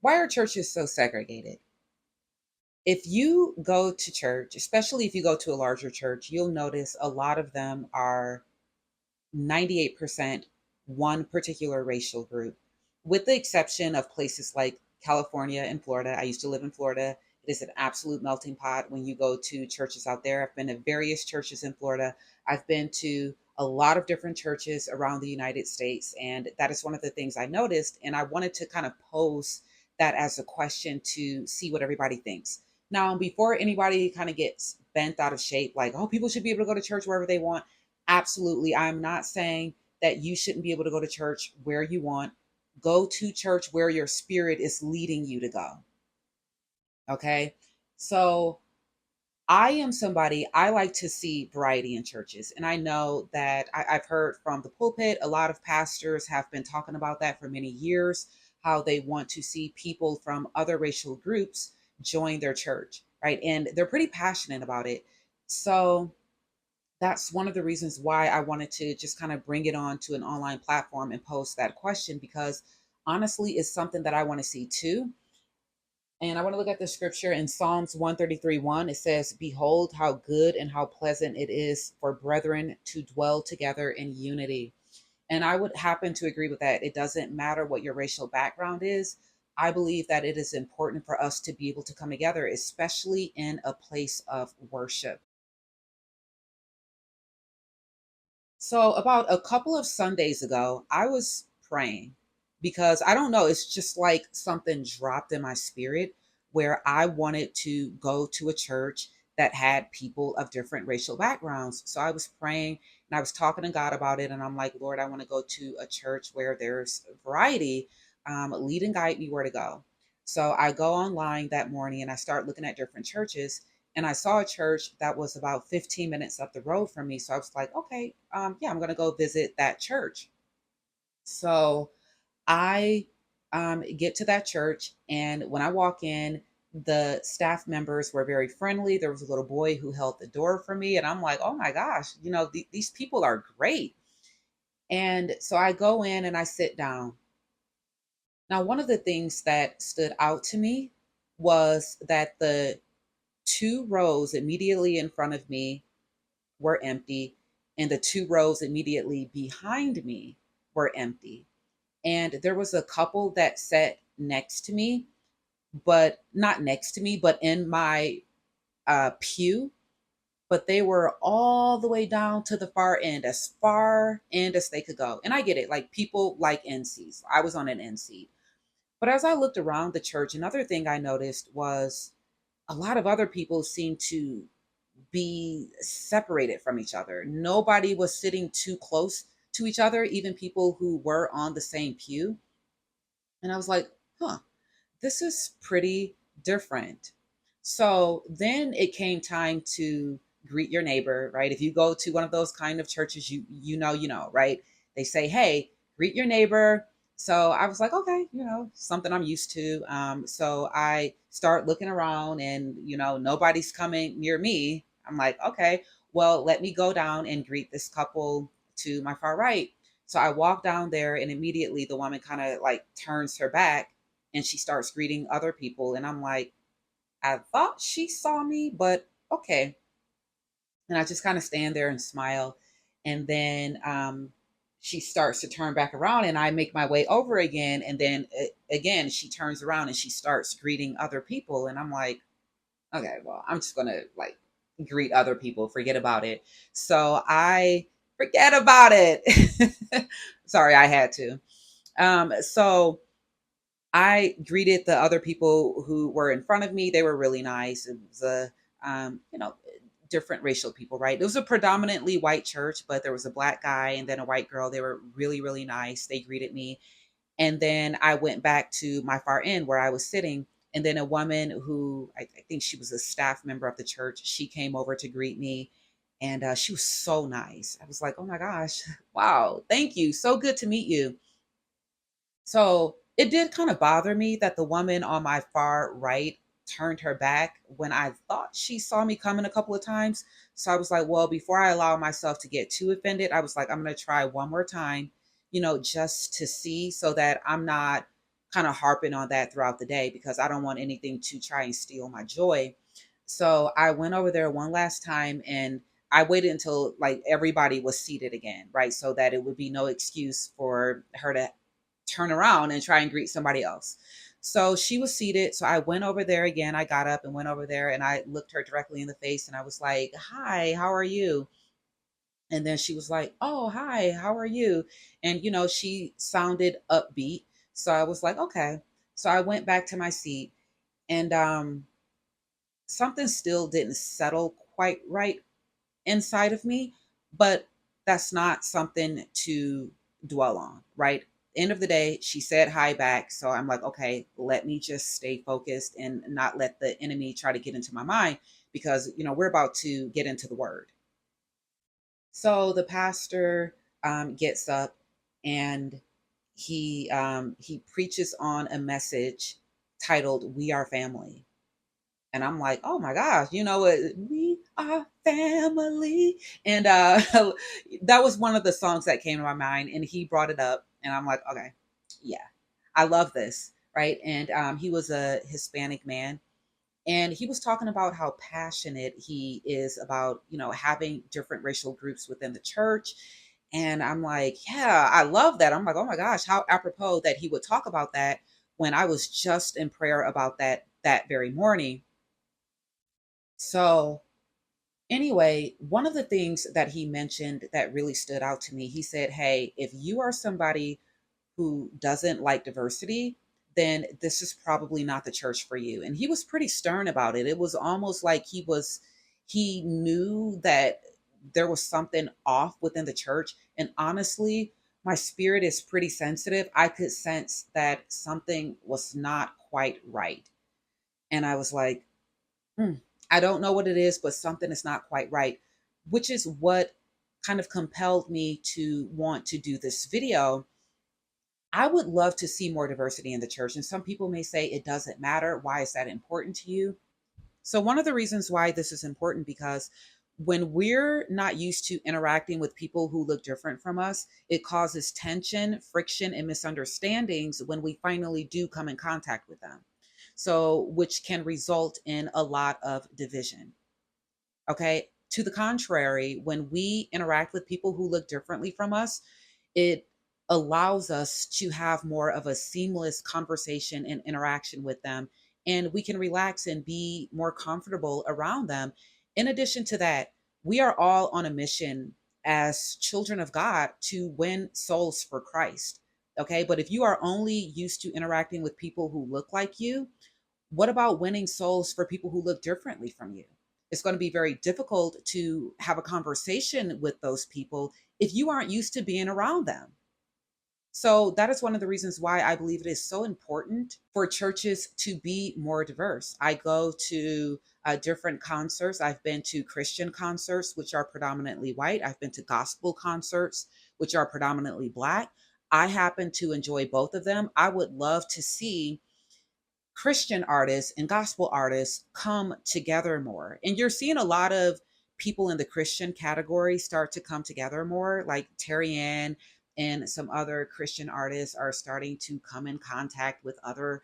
Why are churches so segregated? If you go to church, especially if you go to a larger church, you'll notice a lot of them are 98% one particular racial group, with the exception of places like California and Florida. I used to live in Florida. It is an absolute melting pot when you go to churches out there. I've been to various churches in Florida. I've been to a lot of different churches around the United States. And that is one of the things I noticed. And I wanted to kind of pose that as a question to see what everybody thinks. Now, before anybody kind of gets bent out of shape, like, oh, people should be able to go to church wherever they want. Absolutely. I'm not saying that you shouldn't be able to go to church where you want. Go to church where your spirit is leading you to go. Okay. So I am somebody, I like to see variety in churches. And I know that I've heard from the pulpit, a lot of pastors have been talking about that for many years, how they want to see people from other racial groups join their church, right? And they're pretty passionate about it. So that's one of the reasons why I wanted to just kind of bring it on to an online platform and post that question, because honestly, it's something that I want to see too. And I want to look at the scripture in Psalms 133:1. It says, behold, how good and how pleasant it is for brethren to dwell together in unity. And I would happen to agree with that. It doesn't matter what your racial background is. I believe that it is important for us to be able to come together, especially in a place of worship. So, about a couple of Sundays ago, I was praying because I don't know, it's just like something dropped in my spirit where I wanted to go to a church that had people of different racial backgrounds. So, I was praying and I was talking to God about it. And I'm like, Lord, I want to go to a church where there's variety. Lead and guide me where to go. So, I go online that morning and I start looking at different churches, and I saw a church that was about 15 minutes up the road from me. So I was like, okay, yeah, I'm going to go visit that church. So I get to that church, and when I walk in, the staff members were very friendly. There was a little boy who held the door for me, and I'm like, oh my gosh, these people are great. And so I go in and I sit down. Now, one of the things that stood out to me was that the two rows immediately in front of me were empty, and the two rows immediately behind me were empty. And there was a couple that sat next to me, but not next to me, but in my pew. But they were all the way down to the far end as they could go. And I get it, like people like end seats. I was on an end seat. But as I looked around the church, another thing I noticed was a lot of other people seemed to be separated from each other. Nobody was sitting too close to each other, even people who were on the same pew. And I was like, huh, this is pretty different. So then it came time to greet your neighbor, right? If you go to one of those kind of churches, right? They say, hey, greet your neighbor. So I was like, okay, something I'm used to. So I start looking around, and nobody's coming near me. I'm like, okay, well, let me go down and greet this couple to my far right. So I walk down there, and immediately the woman kind of like turns her back and she starts greeting other people. And I'm like, I thought she saw me, but okay. And I just kind of stand there and smile. And then she starts to turn back around, and I make my way over again. And then again, she turns around and she starts greeting other people. And I'm like, okay, well, I'm just going to like greet other people, forget about it. So I forget about it. Sorry, I had to. So I greeted the other people who were in front of me. They were really nice. It was different racial people, right? It was a predominantly white church, but there was a black guy and then a white girl. They were really, really nice. They greeted me. And then I went back to my far end where I was sitting. And then a woman who I think she was a staff member of the church, she came over to greet me. And she was so nice. I was like, oh my gosh, wow, thank you. So good to meet you. So it did kind of bother me that the woman on my far right turned her back when I thought she saw me coming a couple of times. So I was like, well, before I allow myself to get too offended, I was like, I'm going to try one more time, just to see so that I'm not kind of harping on that throughout the day because I don't want anything to try and steal my joy. So I went over there one last time, and I waited until like everybody was seated again, right? So that it would be no excuse for her to turn around and try and greet somebody else. So she was seated. So I went over there again. I got up and went over there, and I looked her directly in the face, and I was like, "Hi, how are you?" And then she was like, "Oh, hi, how are you?" And, she sounded upbeat. So I was like, okay. So I went back to my seat, and something still didn't settle quite right inside of me, but that's not something to dwell on, right? End of the day, she said hi back. So I'm like, okay, let me just stay focused and not let the enemy try to get into my mind because, we're about to get into the word. So the pastor gets up, and he preaches on a message titled "We Are Family." And I'm like, oh my gosh, we are family. And that was one of the songs that came to my mind. And he brought it up. And I'm like, okay, yeah, I love this. Right. And he was a Hispanic man. And he was talking about how passionate he is about, having different racial groups within the church. And I'm like, yeah, I love that. I'm like, oh my gosh, how apropos that he would talk about that when I was just in prayer about that very morning. So, anyway, one of the things that he mentioned that really stood out to me, he said, "Hey, if you are somebody who doesn't like diversity, then this is probably not the church for you." And he was pretty stern about it. It was almost like he knew that there was something off within the church. And honestly, my spirit is pretty sensitive. I could sense that something was not quite right. And I was like, I don't know what it is, but something is not quite right, which is what kind of compelled me to want to do this video. I would love to see more diversity in the church. And some people may say it doesn't matter. Why is that important to you? So, one of the reasons why this is important because when we're not used to interacting with people who look different from us, it causes tension, friction, and misunderstandings when we finally do come in contact with them. So, which can result in a lot of division. Okay. To the contrary, when we interact with people who look differently from us, it allows us to have more of a seamless conversation and interaction with them. And we can relax and be more comfortable around them. In addition to that, we are all on a mission as children of God to win souls for Christ. Okay. But if you are only used to interacting with people who look like you, what about winning souls for people who look differently from you? It's going to be very difficult to have a conversation with those people if you aren't used to being around them. So, that is one of the reasons why I believe it is so important for churches to be more diverse. I go to different concerts. I've been to Christian concerts, which are predominantly white. I've been to gospel concerts, which are predominantly Black. I happen to enjoy both of them. I would love to see Christian artists and gospel artists come together more. And you're seeing a lot of people in the Christian category start to come together more, like Terry Ann and some other Christian artists are starting to come in contact with other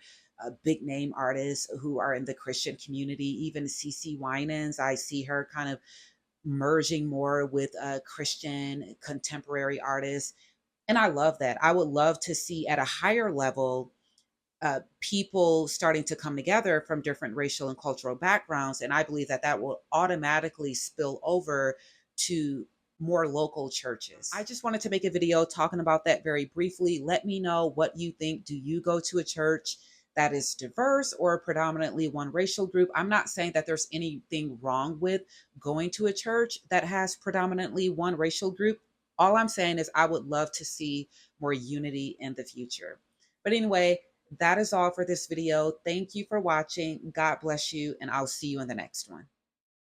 big name artists who are in the Christian community. Even CC Winans, I see her kind of merging more with Christian contemporary artists. And I love that. I would love to see at a higher level people starting to come together from different racial and cultural backgrounds. And I believe that that will automatically spill over to more local churches. I just wanted to make a video talking about that very briefly. Let me know what you think. Do you go to a church that is diverse or predominantly one racial group? I'm not saying that there's anything wrong with going to a church that has predominantly one racial group. All I'm saying is I would love to see more unity in the future. But anyway, that is all for this video. Thank you for watching. God bless you, and I'll see you in the next one.